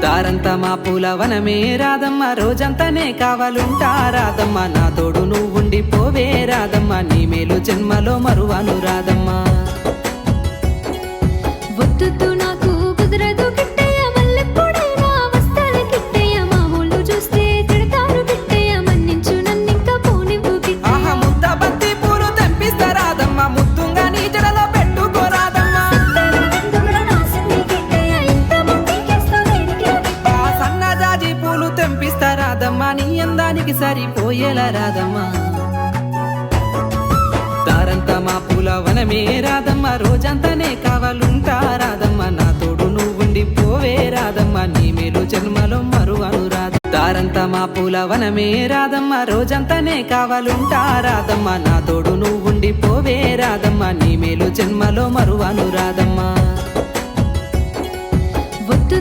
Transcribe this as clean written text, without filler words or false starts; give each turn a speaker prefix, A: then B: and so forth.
A: దారంతా మా పూల వనమే రాధమ్మ, రోజంతానే కావాలుంటా రాధమ్మ, నా తోడు నువ్వుండి పోవే రాధమ్మ, నీ మేలు జన్మలో మరువను రాధమ్మ.
B: వద్దు నాకు కుదరదు కిట్టయ్య, మల్లెప్పుడైనా వస్తాను కిట్టయ్య, మామూలు చూస్తే తిడతారు కిట్టయ్య, మన్నించు నన్నింకా పోనివ్వు కిట్టయ్య.
A: ఆహా ముద్ద బంతి పూలు తెంపిస్తా రాధమ్మ, ముద్దుంగా నీ జడలో పెట్టుకో రాధమ్మ. ఆ సన్నజాజి పూలు తెంపిస్తా రాధమ్మ, నీ అందానికి సరిపోయేలా రాధమ్మ. దారంతా మా పూల వనమే రాధమ్మ, రోజంతానే కావాలుంటా రాధమ్మ, నా తోడు నువ్వుండి పోవే రాధమ్మ, నీ మేలు జన్మలో మరువను రాధమ్మ. దారంతా మా పూల వనమే రాధమ్మ, రోజంతానే కావాలుంటా రాధమ్మ, నా తోడు నువ్వుండి పోవే రాధమ్మ, నీ మేలు జన్మలో మరువను రాధమ్మ.
B: వద్దు